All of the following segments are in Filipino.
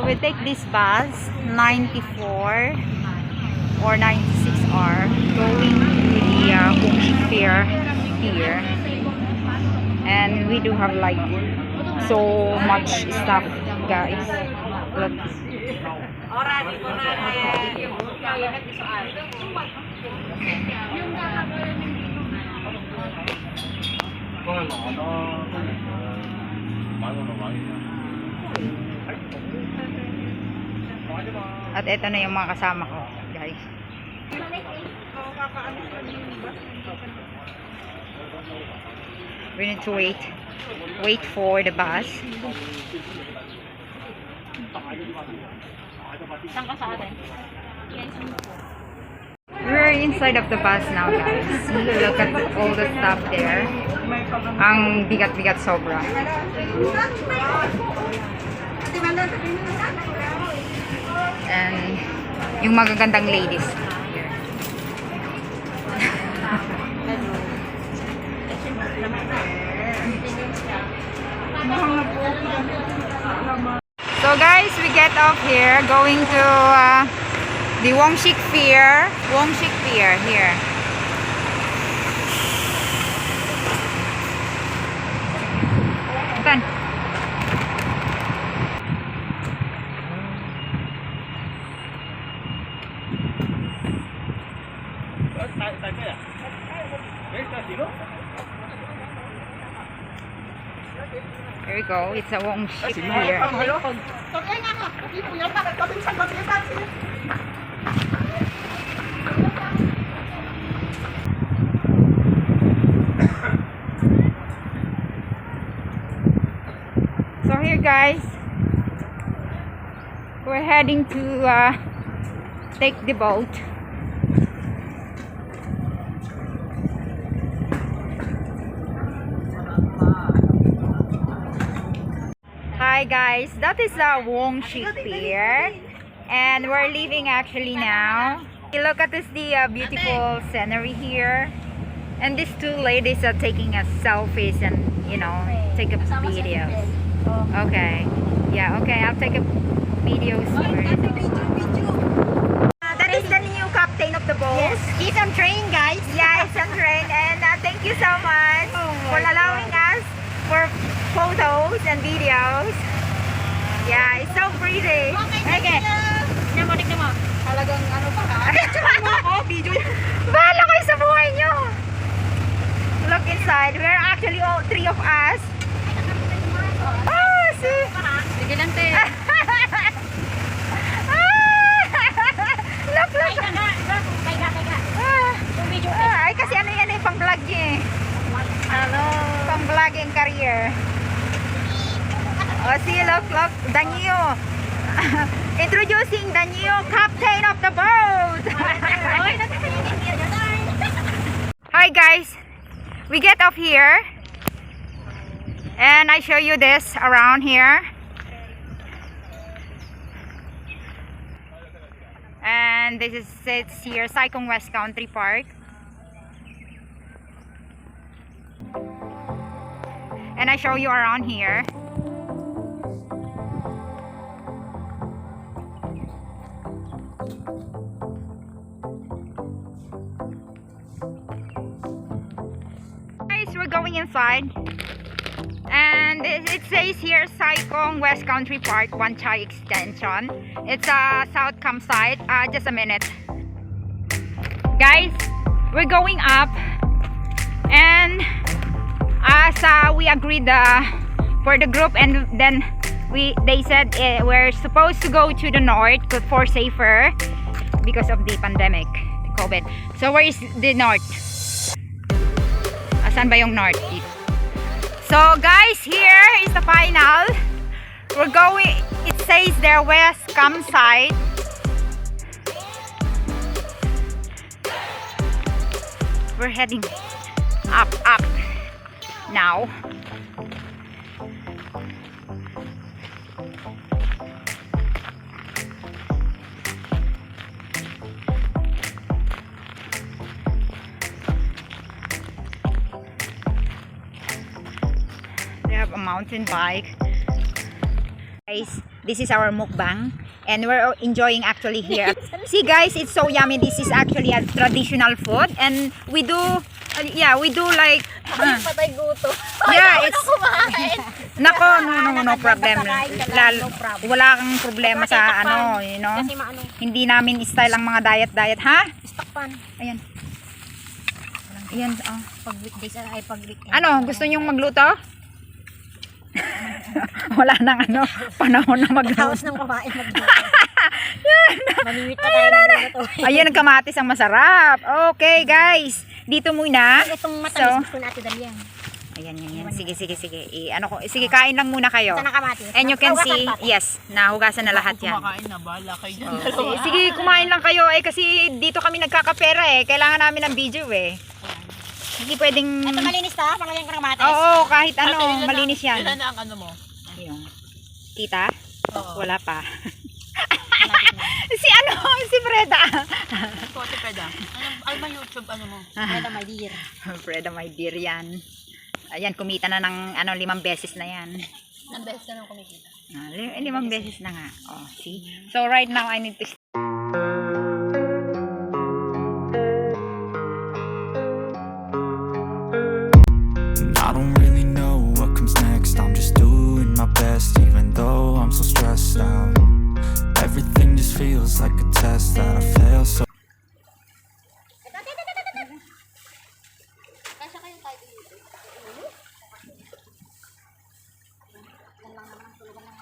We take this bus 94 or 96R going to the Hongkong Fair here, and we do have like so much stuff, guys. Look. At ito na yung mga kasama ko, guys. We need to wait for the bus. We're inside of the bus now, guys. Look at all the stuff there. Ang bigat-bigat sobra. And yung magagandang ladies here. So guys, we get off here going to the Hongkong Fair. Hongkong Fair here. Saan? Here we go. It's a Hongkong Fair. So here, guys, we're heading to take the boat. Hi guys, that is the Hongkong Fair, and we're leaving actually now. Look at this, the beautiful scenery here, and these two ladies are taking us selfies and, you know, take up videos. Okay, yeah, okay, I'll take a videos here. That is the new captain of the boat. Yes, he's on train, guys. Yeah, it's on train, and thank you so much for allowing us for photos and videos. Yeah, it's so pretty. Okay. Tignan mo. Talagang ano pa ka? Picture mo ako, video. Bahala kayo sa buhay nyo. Look inside. We're actually all three of us. Oh, see? Sige lang, te. Look. Kaya. Video. Ay, kasi ano yan eh, pang-vlog niya eh. Hello. Pang-vlogging career. Oh, see, look, the new. Introducing the new captain of the boat. Hi guys, we get off here, and I show you this around here. And this is, it's here, Saikong West Country Park. And I show you around here. Guys, we're going inside, and it says here Saikong West Country Park, Wan Tsai Extension. It's a south campsite. Just a minute, guys. We're going up, and as we agreed for the group, and then they said we're supposed to go to the north for safer because of the pandemic, the COVID. So where is the north? Asan ba yung north? So guys, here is the final. We're going, it says there west campsite. We're heading up now. They have a mountain bike. Guys, This is our mukbang. And we're enjoying actually here. See guys, it's so yummy. This is actually a traditional food. And we do, we do like... Patay guto. Yeah, it's... Kumain. Nako, no problem. Wala kang problema sa ano, Kasi maano. Hindi namin style ang mga diet, ha? Stock pan. Ayan. Ayan, oh. Pag weekdays ay pag weekend. Ano, gusto nyong magluto? Wala nang panahon na magluto. Tapos nang kumain magluto. Mamimit pa tayo ng luto. Ayan, ang kamatis ang masarap. Okay, guys. Dito muna. Itong matamis gusto natin dalian. Ayan. Sige. Sige, kain lang muna kayo. Ito na kamatis. And you can see, yes, nahugasan na lahat yan. Kumakain na, bahala kayo dyan. Sige, kumain lang kayo. Kasi dito kami nagkakapera Kailangan namin ng video Hindi pwedeng... Ito malinis to, malagyan ko ng kamatis. Oo, kahit malinis yan. Ilan na ang ano mo? Yung tita? Oo. Wala pa. si Freda. Ito, Ate Peda. Ano ba YouTube mo? Ito my dear. Freda, my dear yan. Ayan, kumita na ng 5 beses na yan. Ang best ka nung kumikita. 5 beses na nga. Oh, see? So right now, I need to... I don't really know what comes next. I'm just doing my best, even though I'm so stressed out. Everything just feels like a test that I fail so. Kasya kayo tayo dito. Yan lang naman talaga ng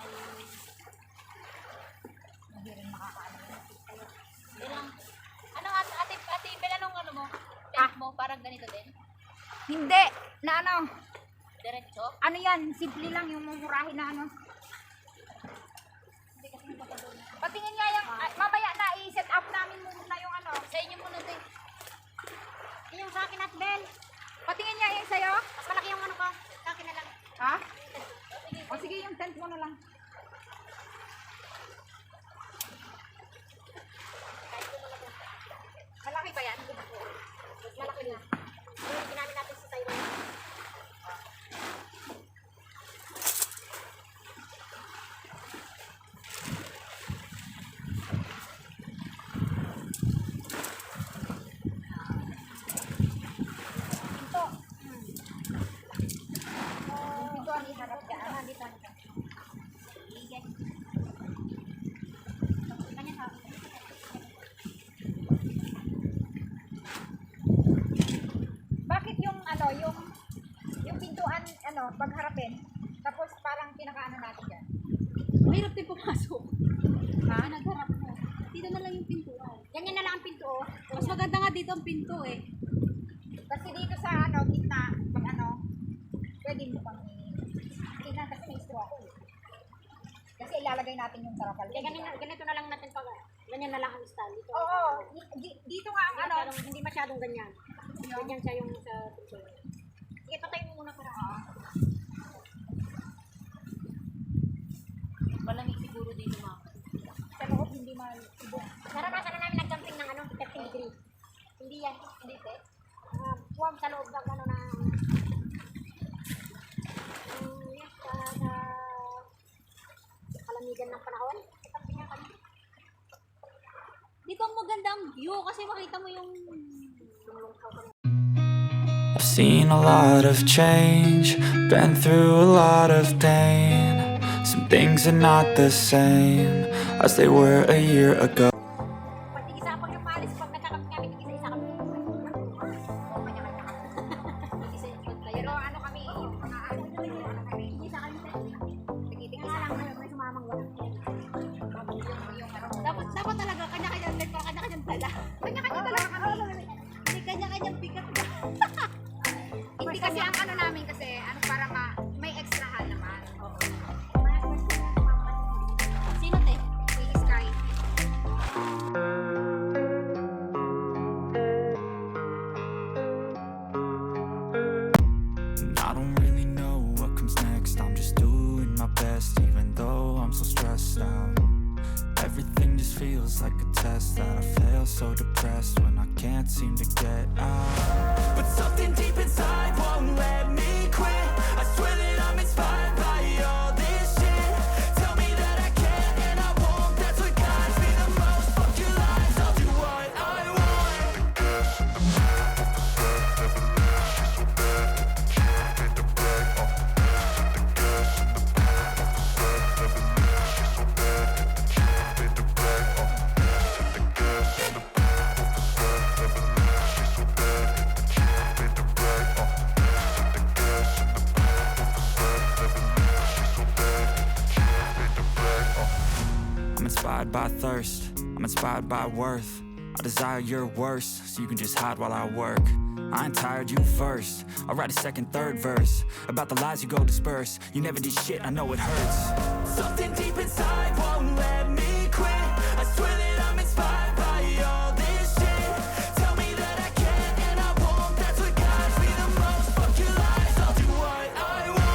mahirin makakaano. Ilang, ate, Bella nung ano mo? Tent mo, parang ganito din? Hindi! Na Diretso? Ano yan? Simple lang yung mumurahin na Patingin nga yung... mamaya na i-set up namin muna yung Sa inyo muna din. Yung sa akin at Bel. Patingin nga yung sa'yo. Mas malaki yung ano ko. Sa akin na lang. Ha? O sige, yung tent mo na lang. Malaki ba yan? Malaki na. Yung ginamit natin sa Taiwan. Dito ang iharap ka. Dito ang iharap. Ganyan ha. Bakit yung yung pintuan pagharapin tapos parang pinakaano natin dyan? Mahirap din pumasok. Ha? Nagharap mo. Dito na lang yung pintuan. Ganyan na lang ang pinto oh. Mas maganda nga dito ang pinto eh. Kasi dito sa gitna pag pwede mo pang tingnan kasi may straw kasi ilalagay natin yung sarapal. Kaya ganito na lang natin pag ganyan na lang ang style dito. Oo, dito nga ang Pero hindi masyadong ganyan. Ganyan siya yung sa pinto. Sige, patay mo muna para. Malamig siguro dito mga. sa loob hindi malibok. Naranasan na namin nag-camping ng 30 degree. Hindi yan, hindi te. Warm sa loob ng na yes, sa kalamigan ng panahon. Camping nga kami. Dito ang magandang view kasi makita mo yung I've seen a lot of change, been through a lot of pain. Some things are not the same as they were a year ago. pag isa pag yung malis, pag nagkakapi kami, isa kami. Pero ano kami, isa kami sa may sumamang wala. Dapat talaga kanya-kanyang dala. Kanya-kanya talaga. Hindi kanya-kanyang bigat. Hindi kasi ang namin kasi para may extrahan naman. Sino te? Si Sky. I don't really know what comes next. I'm just doing my best, even though I'm so stressed out. Everything just feels like a test that I fail, so depressed when I can't seem to get out. But something deep inside won't let me quit. I swear that I'm inspired by all this shit. Tell me that I can't inspired by thirst, I'm inspired by worth. I desire your worst, so you can just hide while I work. I ain't tired, you first. I'll write a second, third verse about the lies you go disperse. You never did shit, I know it hurts. Something deep inside won't let me quit. I swear that I'm inspired by all this shit. Tell me that I can and I won't. That's what guides me the most. Fuck your lies, I'll do what I want.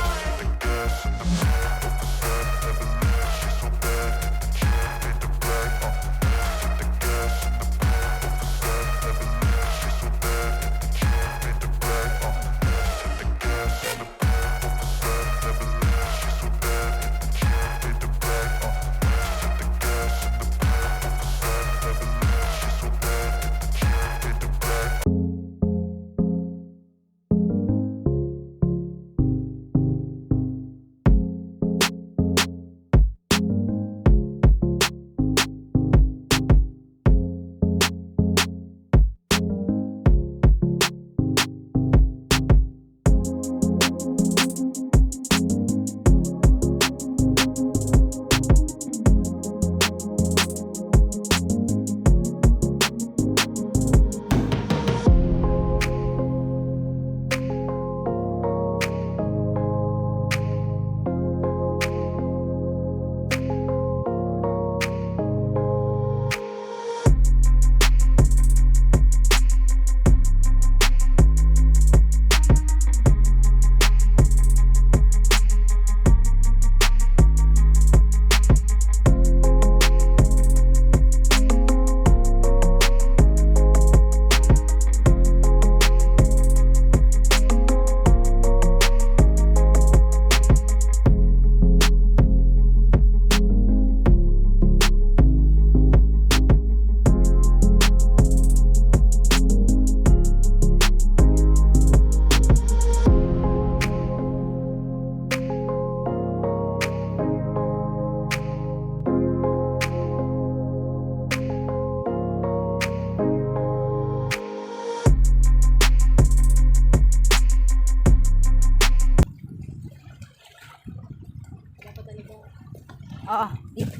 Oo.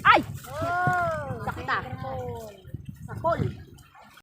Ay! Sakit ah. Sakol.